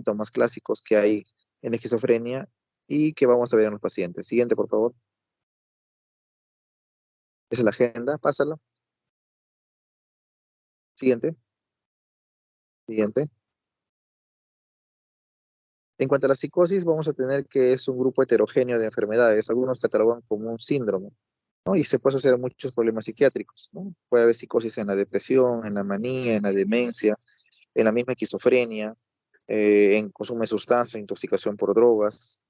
síntomas clásicos que hay en esquizofrenia y que vamos a ver en los pacientes. Siguiente, por favor. Esa es la agenda, pásala. Siguiente, siguiente. En cuanto a la psicosis, vamos a tener que es un grupo heterogéneo de enfermedades. Algunos catalogan como un síndrome, ¿no? Y se puede asociar a muchos problemas psiquiátricos, ¿no? Puede haber psicosis en la depresión, en la manía, en la demencia, en la misma esquizofrenia, en consumo de sustancias, intoxicación por drogas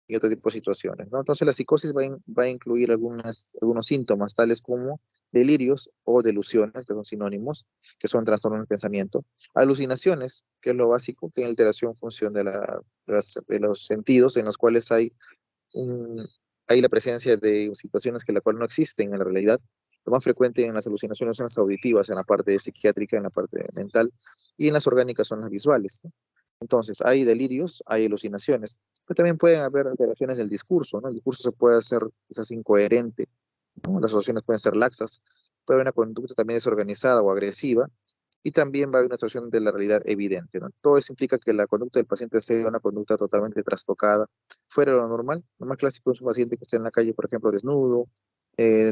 y otro tipo de situaciones, ¿no? Entonces la psicosis va a incluir algunos síntomas, tales como delirios o delusiones, que son sinónimos, que son trastornos del pensamiento, alucinaciones, que es lo básico, que es alteración en función de los sentidos, en los cuales un, hay la presencia de situaciones que la cual no existen en la realidad. Lo más frecuente en las alucinaciones son las auditivas, en la parte psiquiátrica, en la parte mental, y en las orgánicas son las visuales, ¿no? Entonces, hay delirios, hay alucinaciones, pero también pueden haber alteraciones del discurso, ¿no? El discurso se puede hacer quizás incoherente, ¿no? Las soluciones pueden ser laxas, puede haber una conducta también desorganizada o agresiva, y también va a haber una situación de la realidad evidente, ¿no? Todo eso implica que la conducta del paciente sea una conducta totalmente trastocada, fuera de lo normal. Lo más clásico es un paciente que esté en la calle, por ejemplo, desnudo,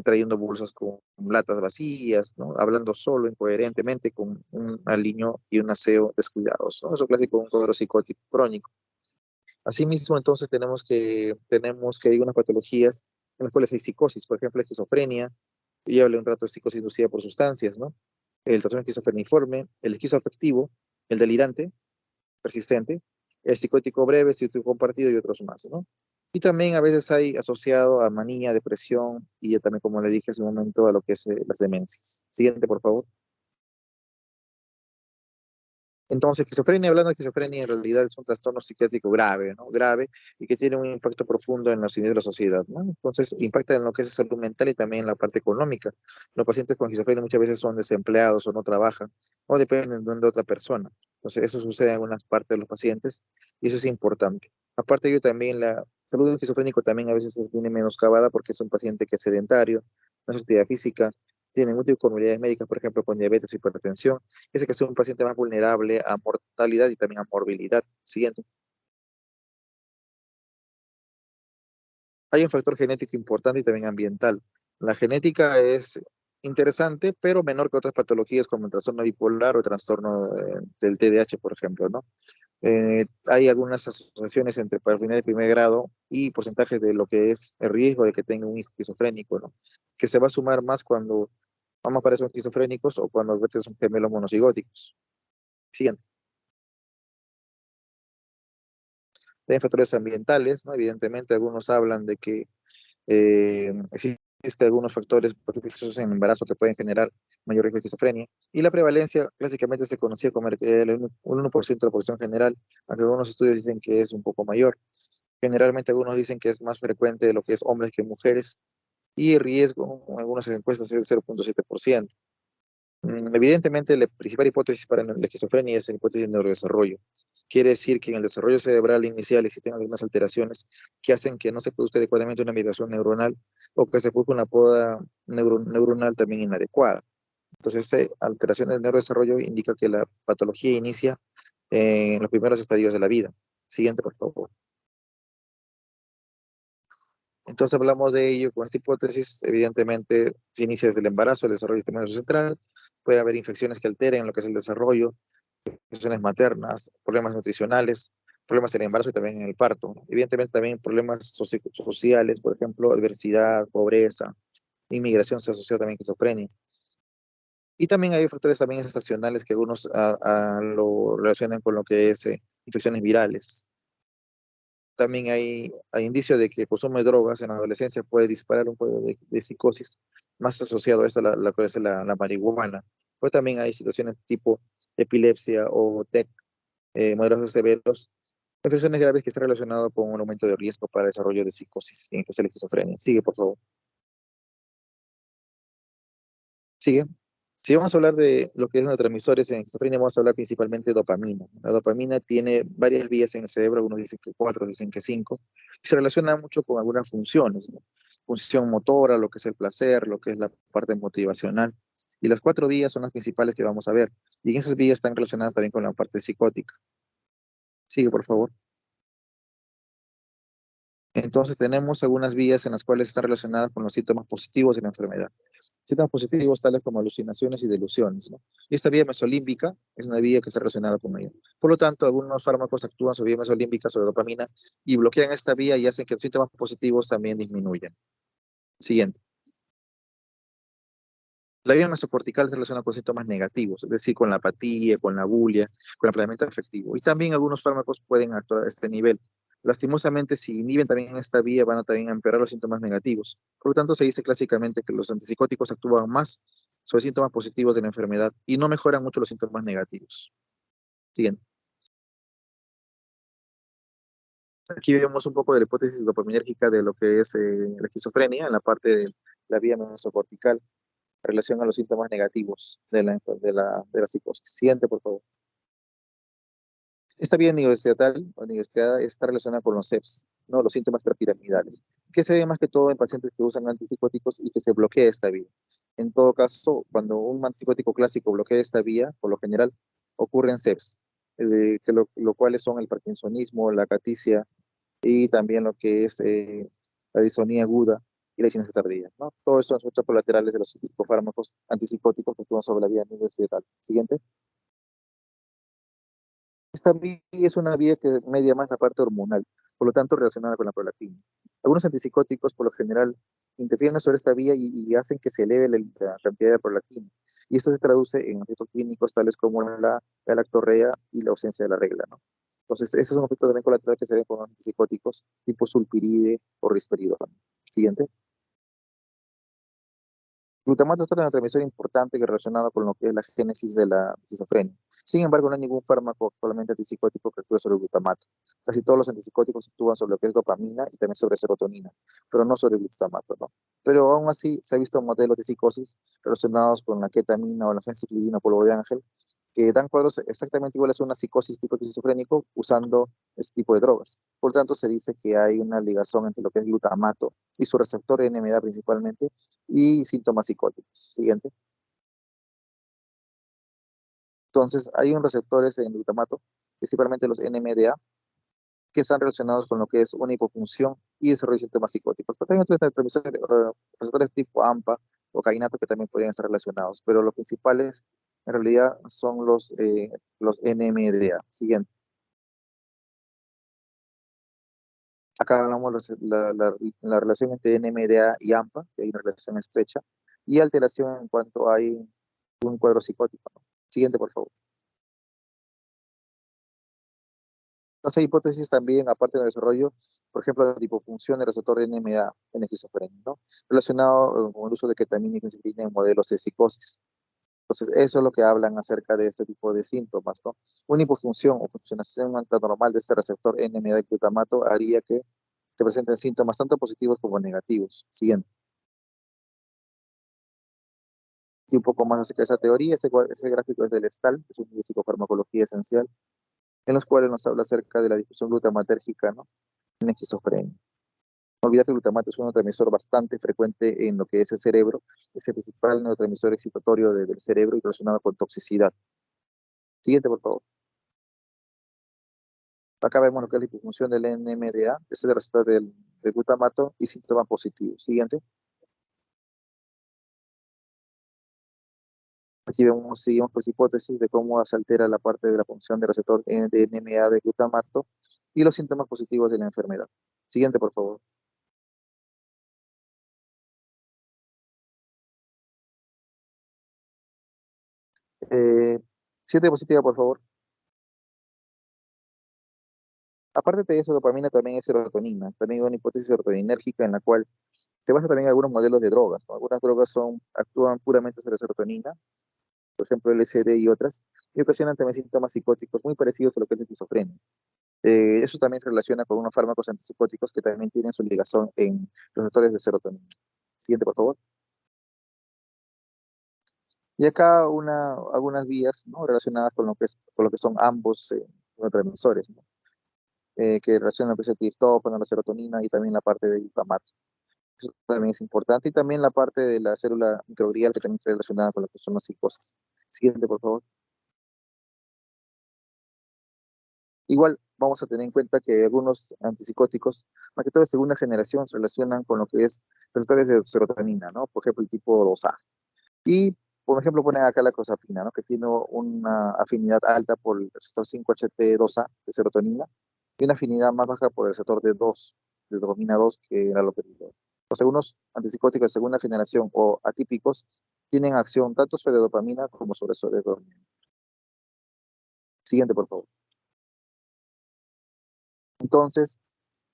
trayendo bolsas con latas vacías, ¿no? Hablando solo, incoherentemente, con un aliño y un aseo descuidados, ¿no? Eso es clásico de un cuadro psicótico crónico. Asimismo, entonces tenemos que hay unas patologías en las cuales hay psicosis, por ejemplo, esquizofrenia. Yo ya hablé un rato de psicosis inducida por sustancias, ¿no? El trastorno esquizofreniforme, el esquizoafectivo, el delirante, persistente, el psicótico breve, el psicótico compartido y otros más, ¿no? Y también a veces hay asociado a manía, depresión y ya también, como le dije hace un momento, a lo que es las demencias. Siguiente, por favor. Entonces, esquizofrenia, hablando de esquizofrenia, en realidad es un trastorno psiquiátrico grave, ¿no? Grave y que tiene un impacto profundo en los individuos de la sociedad, ¿no? Entonces, impacta en lo que es salud mental y también en la parte económica. Los pacientes con esquizofrenia muchas veces son desempleados o no trabajan o dependen de otra persona. Entonces, eso sucede en algunas partes de los pacientes y eso es importante. Aparte de ello, también la salud del esquizofrénico también a veces viene menoscabada porque es un paciente que es sedentario, no hace actividad física, tiene múltiples comorbilidades médicas, por ejemplo, con diabetes o hipertensión, ese que es un paciente más vulnerable a mortalidad y también a morbilidad. Siguiente. Hay un factor genético importante y también ambiental. La genética es interesante, pero menor que otras patologías como el trastorno bipolar o el trastorno del TDAH, por ejemplo, ¿no? Hay algunas asociaciones entre enfermedad de primer grado y porcentajes de lo que es el riesgo de que tenga un hijo esquizofrénico, ¿no? Que se va a sumar más cuando ambos padres son esquizofrénicos o cuando a veces son gemelos monocigóticos. Siguiente. Hay factores ambientales, ¿no? Evidentemente, algunos hablan de que existen algunos factores beneficiosos en el embarazo que pueden generar mayor riesgo de esquizofrenia. Y la prevalencia clásicamente se conocía como el 1% de la población general, aunque algunos estudios dicen que es un poco mayor. Generalmente algunos dicen que es más frecuente de lo que es hombres que mujeres, y el riesgo, en algunas encuestas, es 0,7%. Evidentemente, la principal hipótesis para la esquizofrenia es la hipótesis de neurodesarrollo. Quiere decir que en el desarrollo cerebral inicial existen algunas alteraciones que hacen que no se produzca adecuadamente una migración neuronal o que se produzca una poda neuronal también inadecuada. Entonces, esta alteración del neurodesarrollo indica que la patología inicia en los primeros estadios de la vida. Siguiente, por favor. Entonces hablamos de ello con esta hipótesis. Evidentemente, se inicia desde el embarazo, el desarrollo del sistema nervioso central, puede haber infecciones que alteren lo que es el desarrollo, infecciones maternas, problemas nutricionales, problemas en el embarazo y también en el parto. Evidentemente también problemas sociales, por ejemplo, adversidad, pobreza, inmigración se asocia también a esquizofrenia. Y también hay factores también estacionales que algunos lo relacionan con lo que es infecciones virales. También hay indicios de que el consumo de drogas en la adolescencia puede disparar un cuadro de psicosis, más asociado a esto la cual es la marihuana. Pero también hay situaciones tipo epilepsia o TEC, moderados severos, infecciones graves que están relacionadas con un aumento de riesgo para el desarrollo de psicosis, en especial esquizofrenia. Sigue, por favor. Sigue. Si vamos a hablar de lo que es neurotransmisores en esquizofrenia, vamos a hablar principalmente de dopamina. La dopamina tiene varias vías en el cerebro, algunos dicen que cuatro, dicen que cinco, y se relaciona mucho con algunas funciones, ¿no? Función motora, lo que es el placer, lo que es la parte motivacional. Y las cuatro vías son las principales que vamos a ver. Y en esas vías están relacionadas también con la parte psicótica. Sigue, por favor. Entonces tenemos algunas vías en las cuales están relacionadas con los síntomas positivos de la enfermedad. Síntomas positivos tales como alucinaciones y delusiones, ¿no? Y esta vía mesolímbica es una vía que está relacionada con ello. Por lo tanto, algunos fármacos actúan sobre vía mesolímbica, sobre dopamina, y bloquean esta vía y hacen que los síntomas positivos también disminuyan. Siguiente. La vía mesocortical se relaciona con síntomas negativos, es decir, con la apatía, con la bulia, con el aplanamiento afectivo. Y también algunos fármacos pueden actuar a este nivel. Lastimosamente, si inhiben también esta vía, van a también empeorar los síntomas negativos. Por lo tanto, se dice clásicamente que los antipsicóticos actúan más sobre síntomas positivos de la enfermedad y no mejoran mucho los síntomas negativos. Siguiente. Aquí vemos un poco de la hipótesis dopaminérgica de lo que es la esquizofrenia en la parte de la vía mesocortical en relación a los síntomas negativos de la psicosis. Siguiente, por favor. Esta vía neurocietal o neurostriada está relacionada con los SEPS, ¿no? Los síntomas extrapiramidales, que se ve más que todo en pacientes que usan antipsicóticos y que se bloquea esta vía. En todo caso, cuando un antipsicótico clásico bloquea esta vía, por lo general, ocurren SEPS, lo cuales son el parkinsonismo, la caticia y también lo que es la disonía aguda y la disonancia tardía, ¿no? Todos estos son efectos colaterales de los psicofármacos antipsicóticos que actúan sobre la vía neurocietal. Siguiente. Esta vía es una vía que media más la parte hormonal, por lo tanto relacionada con la prolactina. Algunos antipsicóticos por lo general interfieren sobre esta vía y hacen que se eleve la cantidad de prolactina. Y esto se traduce en efectos clínicos tales como la galactorrea y la ausencia de la regla, ¿no? Entonces, esos son efectos también colaterales que se ven con los antipsicóticos tipo sulpiride o risperidona. Siguiente. Glutamato es otro neurotransmisor importante que relacionado con lo que es la génesis de la esquizofrenia. Sin embargo, no hay ningún fármaco actualmente antipsicótico que actúe sobre el glutamato. Casi todos los antipsicóticos actúan sobre lo que es dopamina y también sobre serotonina, pero no sobre el glutamato, ¿no? Pero aún así se ha visto modelos de psicosis relacionados con la ketamina o la fenciclidina o polvo de ángel que dan cuadros exactamente iguales a una psicosis tipo esquizofrénico usando este tipo de drogas. Por lo tanto, se dice que hay una ligación entre lo que es glutamato y su receptor NMDA principalmente y síntomas psicóticos. Siguiente. Entonces, hay unos receptores en glutamato, principalmente los NMDA, que están relacionados con lo que es una hipofunción y desarrollo de síntomas psicóticos. Pero también otros receptores tipo AMPA o kainato que también podrían estar relacionados, pero los principales en realidad son los NMDA. Siguiente. Acá hablamos de la relación entre NMDA y AMPA, que hay una relación estrecha, y alteración en cuanto hay un cuadro psicótico, ¿no? Siguiente, por favor. Entonces, hay hipótesis también, aparte del desarrollo, por ejemplo, de hipofunción del receptor NMDA en esquizofrenia, ¿no? Relacionado con el uso de ketamina y fenilcetina en modelos de psicosis. Entonces, eso es lo que hablan acerca de este tipo de síntomas, ¿no? Una hipofunción o funcionación anormal de este receptor NMDA y glutamato haría que se presenten síntomas tanto positivos como negativos. Siguiente. Y un poco más acerca de esa teoría, ese gráfico es del STAL, que es un libro de psicofarmacología esencial, en los cuales nos habla acerca de la difusión glutamatérgica, ¿no? En esquizofrenia. No olvidar que el glutamato es un neurotransmisor bastante frecuente en lo que es el cerebro, es el principal neurotransmisor excitatorio del cerebro y relacionado con toxicidad. Siguiente, por favor. Acá vemos lo que es la hipofunción del NMDA, es el receptor del glutamato y síntomas positivos. Siguiente. Aquí vemos, seguimos pues hipótesis de cómo se altera la parte de la función del receptor de NMDA de glutamato y los síntomas positivos de la enfermedad. Siguiente, por favor. Eh, Siguiente diapositiva, por favor. Aparte de eso, dopamina también es serotonina. También hay una hipótesis serotoninérgica en la cual se basa también en algunos modelos de drogas, ¿no? Algunas drogas actúan puramente sobre serotonina, por ejemplo LSD y otras, y ocasionan también síntomas psicóticos muy parecidos a lo que es la esquizofrenia. Eso también se relaciona con unos fármacos antipsicóticos que también tienen su ligación en los receptores de serotonina. Siguiente, por favor. Y acá algunas vías, ¿no? Relacionadas con lo que son ambos neurotransmisores, ¿no? Que relacionan lo que es el triptófano, la serotonina y también la parte del glutamato. Eso también es importante. Y también la parte de la célula microglial que también está relacionada con lo que son las psicosis. Siguiente, por favor. Igual, vamos a tener en cuenta que algunos antipsicóticos, más que todo de segunda generación, se relacionan con lo que es receptores de serotonina, ¿no? Por ejemplo, el tipo 2A. Y, por ejemplo, ponen acá la clozapina, ¿no? Que tiene una afinidad alta por el receptor 5-HT2A de serotonina y una afinidad más baja por el receptor D2, de dopamina 2, que era lo que digo. Los algunos antipsicóticos de segunda generación o atípicos tienen acción tanto sobre dopamina como sobre dopamina. Siguiente, por favor. Entonces,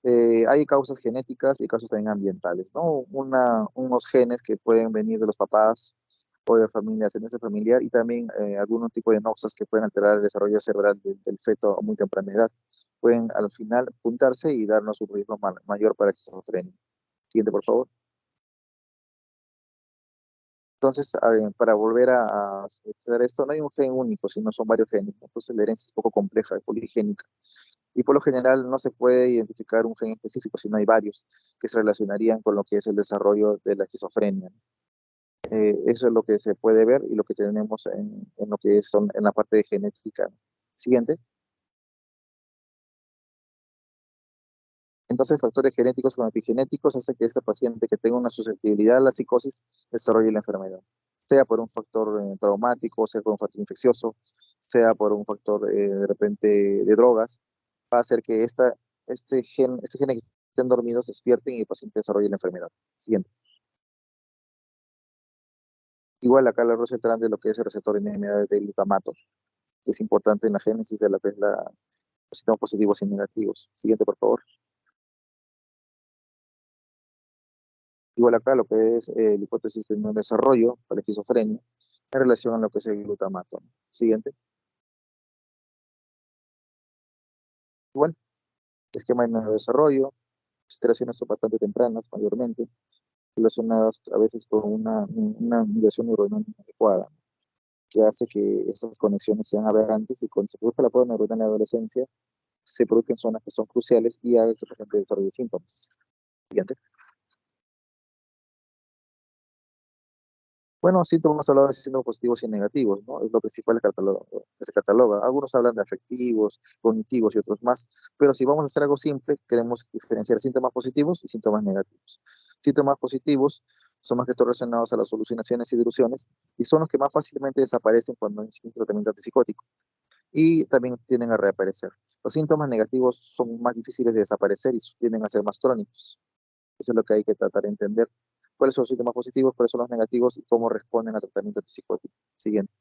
hay causas genéticas y causas también ambientales, ¿no? Unos genes que pueden venir de los papás o de familia, ascendencia familiar, y también algún tipo de noxas que pueden alterar el desarrollo cerebral del feto a muy temprana edad. Pueden al final juntarse y darnos un riesgo mayor para esquizofrenia. Siguiente, por favor. Entonces, para volver a hacer esto, no hay un gen único, sino son varios genes, ¿no? Entonces, la herencia es poco compleja, es poligénica. Y por lo general no se puede identificar un gen específico, sino hay varios que se relacionarían con lo que es el desarrollo de la esquizofrenia. Eso es lo que se puede ver y lo que tenemos en lo que son en la parte de genética. Siguiente. Entonces, factores genéticos como epigenéticos hacen que este paciente que tenga una susceptibilidad a la psicosis desarrolle la enfermedad, sea por un factor traumático, sea por un factor infeccioso, sea por un factor de repente de drogas, va a hacer que este gen que estén dormidos despierten y el paciente desarrolle la enfermedad. Siguiente. Igual acá la rosa de lo que es el receptor NMDA de glutamato, que es importante en la génesis de lo que es los sistemas positivos y negativos. Siguiente, por favor. Igual acá lo que es la hipótesis de un desarrollo para la esquizofrenia en relación a lo que es el glutamato. Siguiente. Igual, esquema de neurodesarrollo, alteraciones son bastante tempranas, mayormente, relacionadas a veces con una migración neuronal inadecuada, que hace que estas conexiones sean aberrantes y cuando se produzca la poda neuronal en la adolescencia, se produzcan zonas que son cruciales y haga que la gente desarrolle síntomas. Siguiente. Bueno, síntomas hablados de síntomas positivos y negativos, ¿no? Es lo principal que se cataloga. Algunos hablan de afectivos, cognitivos y otros más, pero si vamos a hacer algo simple, queremos diferenciar síntomas positivos y síntomas negativos. Síntomas positivos son más que todo relacionados a las alucinaciones y delusiones y son los que más fácilmente desaparecen cuando hay un tratamiento antipsicótico y también tienden a reaparecer. Los síntomas negativos son más difíciles de desaparecer y tienden a ser más crónicos. Eso es lo que hay que tratar de entender. ¿Cuáles son los síntomas positivos, cuáles son los negativos y cómo responden al tratamiento antipsicótico? Siguiente.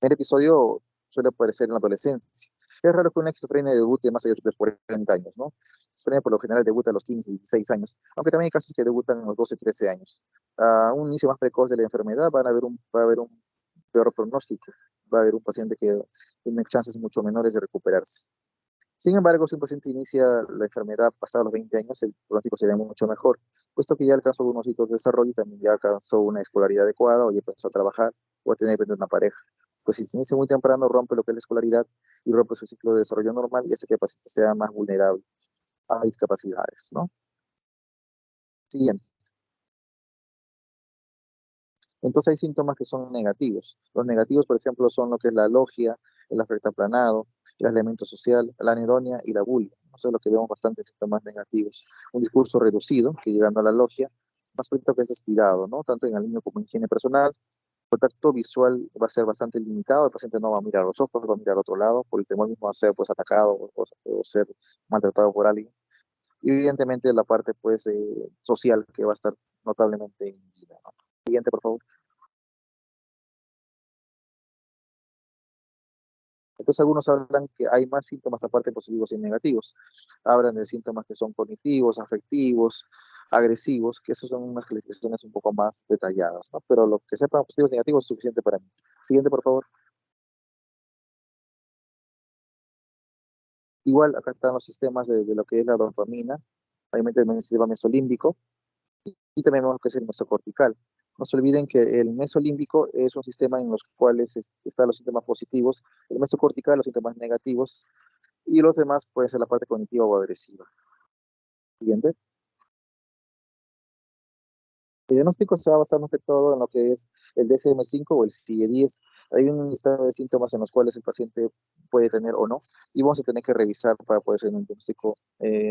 El episodio suele aparecer en la adolescencia. Es raro que una esquizofrenia debute más allá de los 40 años, ¿no? La esquizofrenia por lo general debuta a los 15, 16 años, aunque también hay casos que debutan a los 12, 13 años. A un inicio más precoz de la enfermedad va a haber un peor pronóstico, va a haber un paciente que tiene chances mucho menores de recuperarse. Sin embargo, si un paciente inicia la enfermedad pasada los 20 años, el pronóstico sería mucho mejor, puesto que ya alcanzó algunos hitos de desarrollo y también ya alcanzó una escolaridad adecuada o ya empezó a trabajar o a tener una pareja. Pues si se inicia muy temprano, rompe lo que es la escolaridad y rompe su ciclo de desarrollo normal y hace que el paciente sea más vulnerable a discapacidades, ¿no? Siguiente. Entonces hay síntomas que son negativos. Los negativos, por ejemplo, son lo que es la logia, el afecto aplanado, el aislamiento social, la anedonia y la bulia. Eso es lo que vemos bastantes síntomas negativos. Un discurso reducido, que llegando a la logia, más pronto que es descuidado, ¿no? Tanto en el niño como en higiene personal. El contacto visual va a ser bastante limitado, el paciente no va a mirar a los ojos, va a mirar a otro lado, por el temor mismo a ser pues, atacado o ser maltratado por alguien. Y evidentemente la parte pues, social que va a estar notablemente inhibida, ¿no? Siguiente, por favor. Entonces algunos hablan que hay más síntomas aparte de positivos y negativos. Hablan de síntomas que son cognitivos, afectivos, agresivos, que esos son unas clasificaciones un poco más detalladas, ¿no? Pero lo que sepan positivos y negativos es suficiente para mí. Siguiente, por favor. Igual acá están los sistemas de lo que es la dopamina, obviamente el sistema mesolímbico, y también vemos que es el mesocortical. No se olviden que el mesolímbico es un sistema en los cuales están los síntomas positivos, el mesocortical los síntomas negativos, y los demás pueden ser la parte cognitiva o agresiva. Siguiente. El diagnóstico se va a basar más que todo en lo que es el DSM-5 o el CIE-10. Hay un listado de síntomas en los cuales el paciente puede tener o no, y vamos a tener que revisar para poder hacer un diagnóstico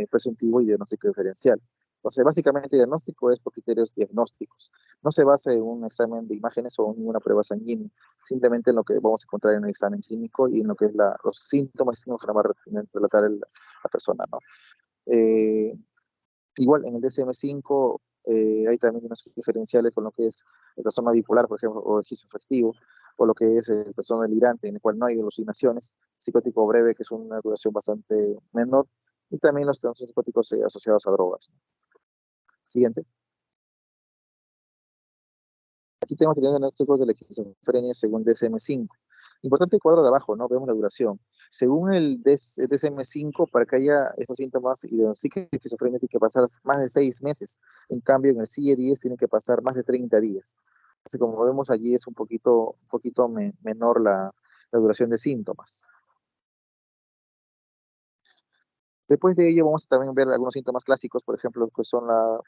presuntivo y diagnóstico diferencial. Entonces, básicamente, el diagnóstico es por criterios diagnósticos. No se basa en un examen de imágenes o en una prueba sanguínea, simplemente en lo que vamos a encontrar en el examen clínico y en lo que es los síntomas que nos va a relatar la persona, ¿no? Eh, Igual en el DSM-5 hay también unos diferenciales con lo que es el trastorno bipolar, por ejemplo, o el esquizoafectivo, o lo que es el trastorno delirante, en el cual no hay alucinaciones, psicótico breve, que es una duración bastante menor, y también los trastornos psicóticos asociados a drogas. Siguiente. Aquí tenemos teniendo diagnósticos de la esquizofrenia según DSM-5. Importante el cuadro de abajo, ¿no? Vemos la duración. Según el DSM-5, para que haya estos síntomas y diagnostiquen esquizofrenia, tiene que pasar más de 6 meses. En cambio, en el CIE-10 tiene que pasar más de 30 días. Entonces, como vemos allí, es un poquito menor la duración de síntomas. Después de ello, vamos a también ver algunos síntomas clásicos, por ejemplo, que son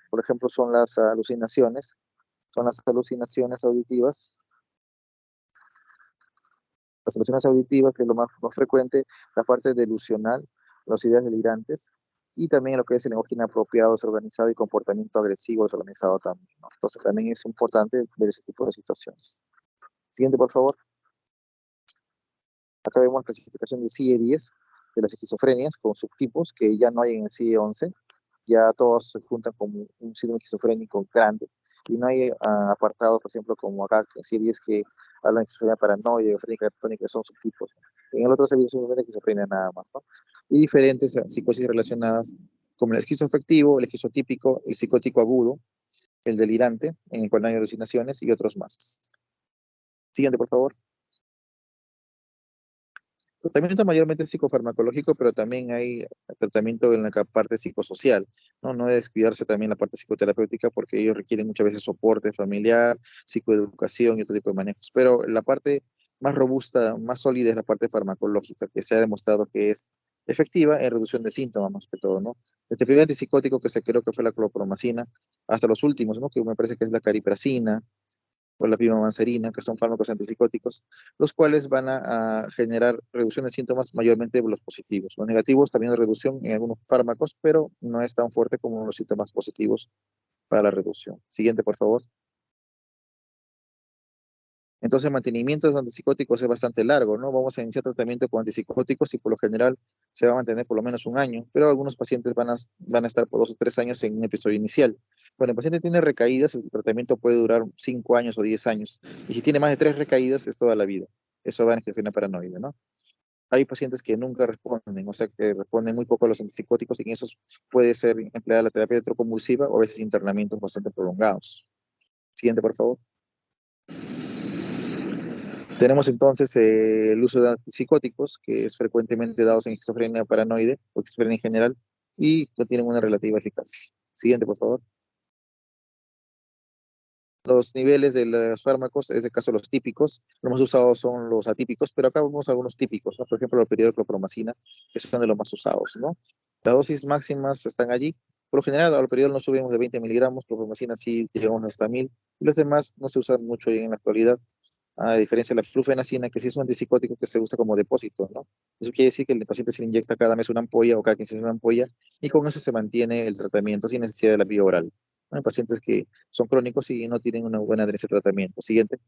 por ejemplo, son las alucinaciones, son las alucinaciones auditivas. Las alucinaciones auditivas, que es lo más frecuente, la parte delusional, las ideas delirantes, y también lo que es el lenguaje inapropiado, desorganizado y comportamiento agresivo desorganizado también, ¿no? Entonces también es importante ver ese tipo de situaciones. Siguiente, por favor. Acá vemos la clasificación de CIE-10 de las esquizofrenias con subtipos que ya no hay en el CIE-11. Ya todos se juntan como un síndrome esquizofrénico grande. Y no hay apartados, por ejemplo, como acá, en CIE-10 que hablan de esquizofrenia paranoide, esquizofrenia tónica, que son subtipos. En el otro se ve solamente esquizofrenia nada más, ¿no? Y diferentes psicosis relacionadas como el esquizoafectivo, el esquizotípico, el psicótico agudo, el delirante, en el cual no hay alucinaciones, y otros más. Siguiente, por favor. Tratamiento mayormente psicofarmacológico, pero también hay tratamiento en la parte psicosocial, ¿no? No debe descuidarse también la parte psicoterapéutica porque ellos requieren muchas veces soporte familiar, psicoeducación y otro tipo de manejos. Pero la parte más robusta, más sólida es la parte farmacológica, que se ha demostrado que es efectiva en reducción de síntomas más que todo, ¿no? Desde el primer antipsicótico que se creó que fue la clorpromacina, hasta los últimos, ¿no? Que me parece que es la cariprazina, o la pimavanserina, que son fármacos antipsicóticos, los cuales van a generar reducción de síntomas mayormente de los positivos. Los negativos también hay reducción en algunos fármacos, pero no es tan fuerte como los síntomas positivos para la reducción. Siguiente, por favor. Entonces, el mantenimiento de los antipsicóticos es bastante largo, ¿no? Vamos a iniciar tratamiento con antipsicóticos y por lo general se va a mantener por lo menos un año, pero algunos pacientes van a estar por 2 o 3 años en un episodio inicial. Cuando el paciente tiene recaídas, el tratamiento puede durar 5 años o 10 años. Y si tiene más de 3 recaídas, es toda la vida. Eso va en esquizofrenia paranoide, ¿no? Hay pacientes que nunca responden, o sea, que responden muy poco a los antipsicóticos y en esos puede ser empleada la terapia electroconvulsiva o a veces internamientos bastante prolongados. Siguiente, por favor. Tenemos entonces el uso de antipsicóticos, que es frecuentemente dado en esquizofrenia paranoide o esquizofrenia en general, y no tienen una relativa eficacia. Siguiente, por favor. Los niveles de los fármacos, en este caso los típicos, los más usados son los atípicos, pero acá vemos algunos típicos, ¿no? Por ejemplo, el periodo de clorpromacina, que son de los más usados, ¿no? Las dosis máximas están allí. Por lo general, al periodo no subimos de 20 miligramos, clorpromacina sí llegamos hasta 1000, y los demás no se usan mucho en la actualidad, a diferencia de la flufenacina, que sí es un antipsicótico que se usa como depósito, ¿no? Eso quiere decir que el paciente se le inyecta cada mes una ampolla o cada 15 días una ampolla, y con eso se mantiene el tratamiento sin necesidad de la vía oral. Hay pacientes que son crónicos y no tienen una buena adherencia al tratamiento. Siguiente.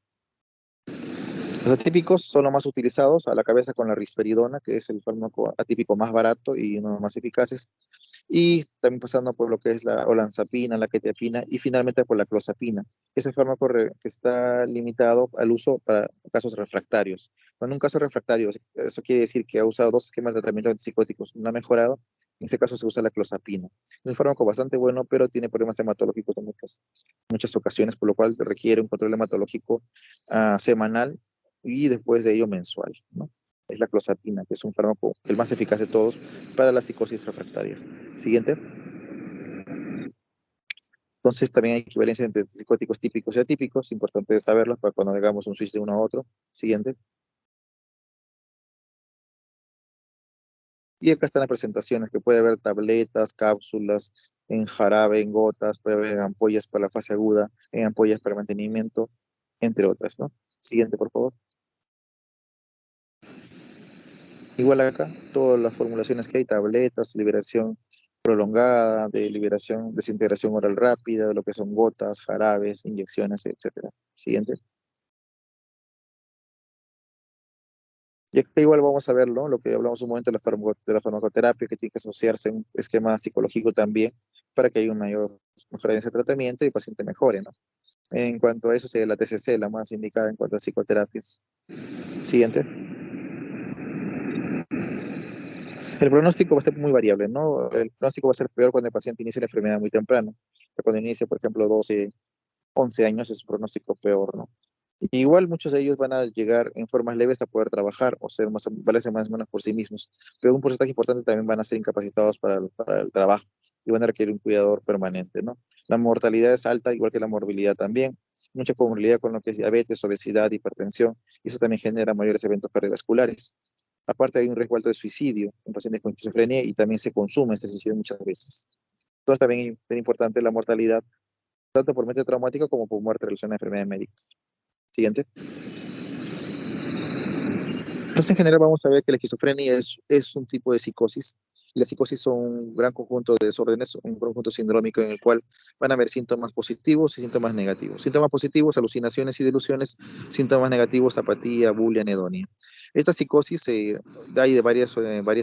Los atípicos son los más utilizados, a la cabeza con la risperidona, que es el fármaco atípico más barato y uno de los más eficaces, y también pasando por lo que es la olanzapina, la quetiapina y finalmente por la clozapina, que es el fármaco que está limitado al uso para casos refractarios. Cuando un caso refractario, eso quiere decir que ha usado 2 esquemas de tratamiento antipsicóticos, no ha mejorado, en ese caso se usa la clozapina. Es un fármaco bastante bueno, pero tiene problemas hematológicos en muchas ocasiones, por lo cual requiere un control hematológico semanal y después de ello mensual, ¿no? Es la clozapina, que es un fármaco el más eficaz de todos para las psicosis refractarias. Siguiente. Entonces también hay equivalencia entre psicóticos típicos y atípicos, importante saberlo para cuando hagamos un switch de uno a otro. Siguiente. Y acá están las presentaciones, que puede haber tabletas, cápsulas, en jarabe, en gotas, puede haber en ampollas para la fase aguda, en ampollas para mantenimiento, entre otras, ¿no? Siguiente, por favor. Igual acá, todas las formulaciones que hay, tabletas, liberación prolongada, de liberación, desintegración oral rápida, de lo que son gotas, jarabes, inyecciones, etcétera. Siguiente. Y acá igual vamos a ver, ¿no? Lo que hablamos un momento de de la farmacoterapia, que tiene que asociarse a un esquema psicológico también, para que haya una mayor mejora en ese tratamiento y el paciente mejore, ¿no? En cuanto a eso, sería la TCC, la más indicada en cuanto a psicoterapias. Siguiente. El pronóstico va a ser muy variable, ¿no? El pronóstico va a ser peor cuando el paciente inicia la enfermedad muy temprano. O sea, cuando inicia, por ejemplo, 12, 11 años es un pronóstico peor, ¿no? Y igual muchos de ellos van a llegar en formas leves a poder trabajar o ser más, valerse más o menos por sí mismos, pero un porcentaje importante también van a ser incapacitados para el trabajo y van a requerir un cuidador permanente, ¿no? La mortalidad es alta, igual que la morbilidad también, mucha comorbilidad con lo que es diabetes, obesidad, hipertensión, y eso también genera mayores eventos cardiovasculares. Aparte hay un riesgo alto de suicidio en pacientes con esquizofrenia y también se consume este suicidio muchas veces. Entonces también es importante la mortalidad, tanto por muerte traumática como por muerte relacionada a enfermedades médicas. Siguiente. Entonces, en general, vamos a ver que la esquizofrenia es un tipo de psicosis. Las psicosis son un gran conjunto de desórdenes, un conjunto sindrómico en el cual van a haber síntomas positivos y síntomas negativos. Síntomas positivos, alucinaciones y delusiones. Síntomas negativos, apatía, bulia, anedonia. Esta psicosis hay de varias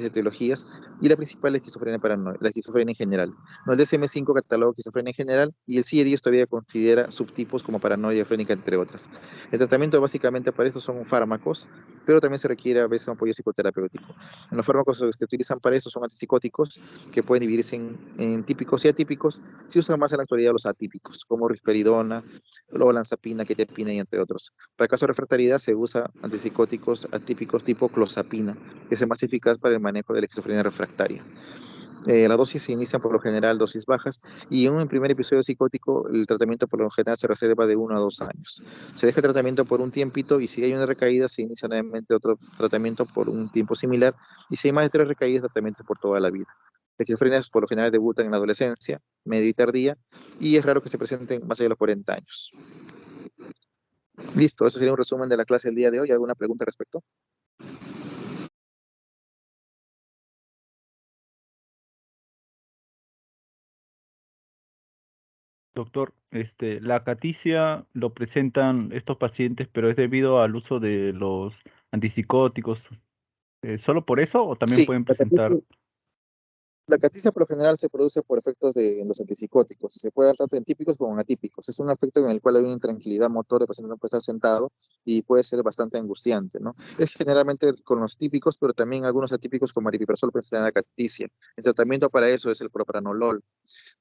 etiologías y la principal es la esquizofrenia paranoide, la esquizofrenia en general. ¿No? El DSM-5 cataloga esquizofrenia en general y el CIE-10 todavía considera subtipos como paranoia frénica, entre otras. El tratamiento básicamente para esto son fármacos, pero también se requiere a veces un apoyo psicoterapéutico. En los fármacos que utilizan para eso son antipsicóticos, que pueden dividirse en típicos y atípicos. Se usan más en la actualidad los atípicos, como risperidona, olanzapina, quetiapina y entre otros. Para el caso de refractariedad se usa antipsicóticos atípicos tipo clozapina, que es el más eficaz para el manejo de la esquizofrenia refractaria. Las dosis se inician por lo general dosis bajas y en un primer episodio psicótico el tratamiento por lo general se reserva de 1 a 2 años. Se deja el tratamiento por un tiempito y si hay una recaída se inicia nuevamente otro tratamiento por un tiempo similar y si hay más de 3 recaídas, tratamiento por toda la vida. Las esquizofrenias por lo general debutan en la adolescencia, media y tardía y es raro que se presenten más allá de los 40 años. Listo, eso sería un resumen de la clase del día de hoy. ¿Alguna pregunta al respecto? Doctor, la acaticia lo presentan estos pacientes, pero es debido al uso de los antipsicóticos. ¿Solo por eso o también Sí, pueden presentar? la caticia por lo general se produce por efectos de los antipsicóticos. Se puede dar tanto en típicos como en atípicos. Es un efecto en el cual hay una intranquilidad motor, el paciente no puede estar sentado y puede ser bastante angustiante, ¿no? Es generalmente con los típicos, pero también algunos atípicos como aripiprazol pueden generar caticia. El tratamiento para eso es el propranolol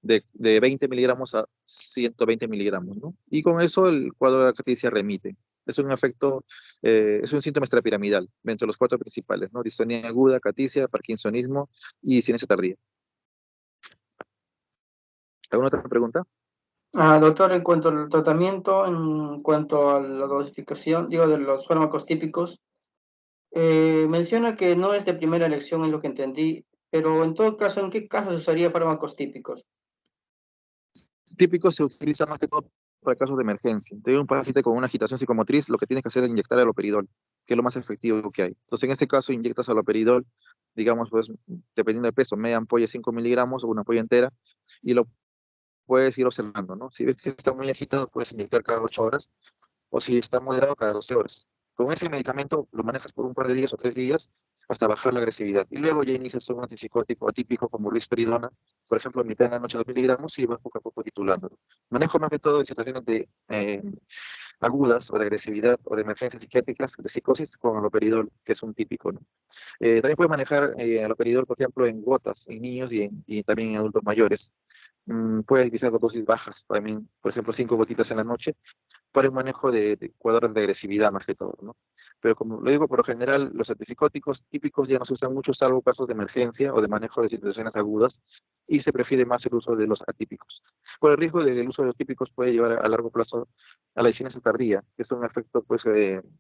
de 20 miligramos a 120 miligramos, ¿no? Y con eso el cuadro de la caticia remite. Es un efecto, es un síntoma extrapiramidal, entre los cuatro principales, ¿no? Distonía aguda, caticia, parkinsonismo y cinesia tardía. ¿Alguna otra pregunta? Doctor, en cuanto al tratamiento, en cuanto a la dosificación, digo, de los fármacos típicos, menciona que no es de primera elección, es lo que entendí, pero en todo caso, ¿en qué caso se usaría fármacos típicos? Típico se utiliza más que todo para casos de emergencia. Te un paciente con una agitación psicomotriz, lo que tienes que hacer es inyectar aloperidol, que es lo más efectivo que hay. Entonces, en este caso, inyectas aloperidol, digamos, pues, dependiendo del peso, media ampolla 5 miligramos o una ampolla entera, y lo puedes ir observando, ¿no? Si ves que está muy agitado, puedes inyectar cada 8 horas, o si está moderado, cada 12 horas. Con ese medicamento lo manejas por un par de días o 3 días hasta bajar la agresividad. Y luego ya inicias un antipsicótico atípico como risperidona, por ejemplo, mitad de la noche 2 miligramos y vas poco a poco titulándolo. Manejo más que todo en situaciones de agudas o de agresividad o de emergencias psiquiátricas, de psicosis, con aloperidol, que es un típico, ¿no? También puedes manejar aloperidol, por ejemplo, en gotas, en niños y también en adultos mayores. Puedes utilizar con dosis bajas, también, por ejemplo, 5 gotitas en la noche, para el manejo de cuadros de agresividad más que todo, ¿no? Pero como lo digo, por lo general, los antipsicóticos típicos ya no se usan mucho, salvo casos de emergencia o de manejo de situaciones agudas, y se prefiere más el uso de los atípicos. Por el riesgo del uso de los típicos puede llevar a largo plazo a la discinesia tardía, que es un efecto pues,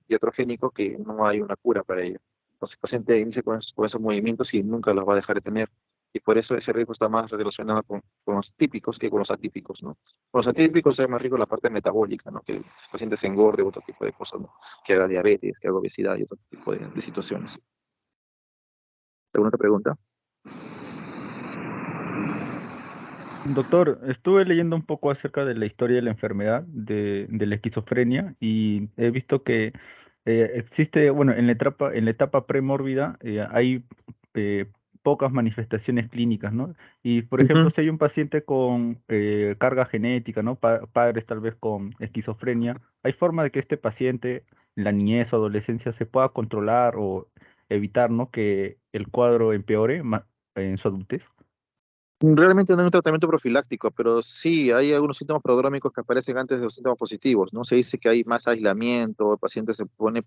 iatrogénico que no hay una cura para ello. Entonces el paciente inicia con esos movimientos y nunca los va a dejar de tener. y por eso ese riesgo está más relacionado con los típicos que con los atípicos, ¿no? Con los atípicos es más riesgo la parte metabólica, ¿no? Que el paciente se engorde, otro tipo de cosas, ¿no? Que haga diabetes, que haga obesidad y otro tipo de situaciones. ¿Alguna otra pregunta? Doctor, estuve leyendo un poco acerca de la historia de la enfermedad de la esquizofrenia y he visto que existe, bueno, en la etapa premórbida hay eh, pocas manifestaciones clínicas, ¿no? Y, por ejemplo, Ujú. si hay un paciente con carga genética, ¿no? Padres tal vez con esquizofrenia, ¿hay forma de que este paciente en la niñez o adolescencia se pueda controlar o evitar, ¿no? Que el cuadro empeore en su adultez? Realmente no hay un tratamiento profiláctico, pero sí hay algunos síntomas prodrómicos que aparecen antes de los síntomas positivos, ¿no? Se dice que hay más aislamiento, el paciente se pone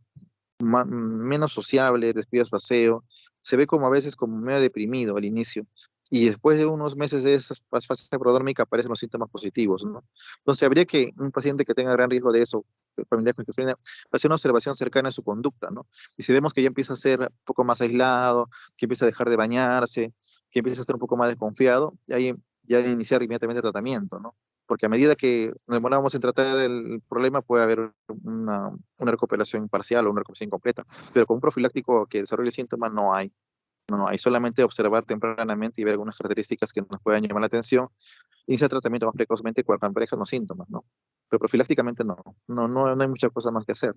menos sociable, descuida su aseo, se ve como a veces como medio deprimido al inicio, y después de unos meses de esa fase prodrómica aparecen los síntomas positivos, ¿no? Entonces habría que, un paciente que tenga gran riesgo de eso, familiar con esquizofrenia, hacer una observación cercana a su conducta, ¿no? Y si vemos que ya empieza a ser un poco más aislado, que empieza a dejar de bañarse, que empieza a estar un poco más desconfiado, y ahí ya iniciar inmediatamente el tratamiento, ¿no? Porque a medida que nos demoramos en tratar el problema puede haber una recuperación parcial o una recuperación completa, pero con un profiláctico que desarrolle síntomas no hay, no hay, solamente observar tempranamente y ver algunas características que nos puedan llamar la atención, iniciar tratamiento más precozmente cuando aparezcan los síntomas, ¿no? Pero profilácticamente no hay muchas cosas más que hacer.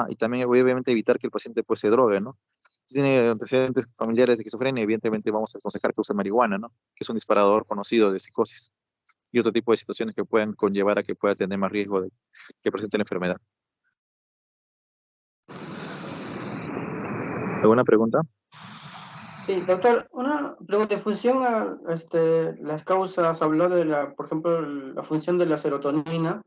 Y también obviamente evitar que el paciente pues se drogue, ¿no? Si tiene antecedentes familiares de esquizofrenia, evidentemente vamos a aconsejar que use marihuana, ¿no? Que es un disparador conocido de psicosis y otro tipo de situaciones que puedan conllevar a que pueda tener más riesgo de que presente la enfermedad. ¿Alguna pregunta? Sí, doctor, una pregunta en función a las causas, habló de por ejemplo, la función de la serotonina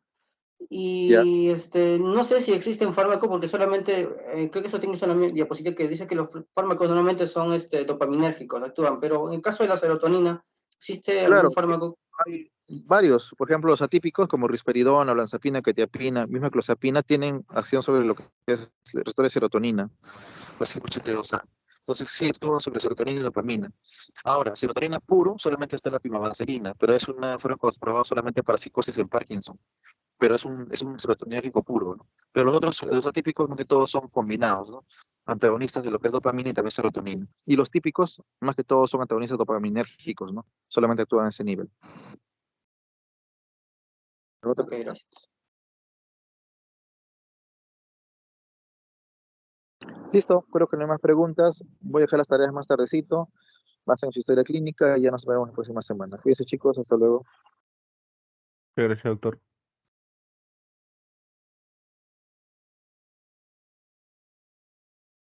Ya. y no sé si existe un fármaco porque solamente, creo que eso tiene una diapositiva que dice que los fármacos normalmente son dopaminérgicos, actúan, pero en el caso de la serotonina, ¿existe algún Claro, fármaco? hay varios, por ejemplo, los atípicos como risperidona, olanzapina, quetiapina, misma clozapina, tienen acción sobre lo que es el receptor de serotonina, la 582A. Entonces sí actúan sobre serotonina y dopamina. Ahora, serotonina puro solamente está en la pimavanserin, pero fueron probados solamente para psicosis en Parkinson, pero es un serotoninérgico puro, ¿no? Pero los atípicos más que todos son combinados, ¿no? Antagonistas de lo que es dopamina y también serotonina. Y los típicos, más que todos, son antagonistas dopaminérgicos, ¿no? Solamente actúan a ese nivel. ¿Otra Ok, pregunta? gracias. Listo, creo que no hay más preguntas. Voy a dejar las tareas más tardecito. Pasen su historia clínica y ya nos vemos la próxima semana. Cuídense, chicos, hasta luego. Gracias, doctor.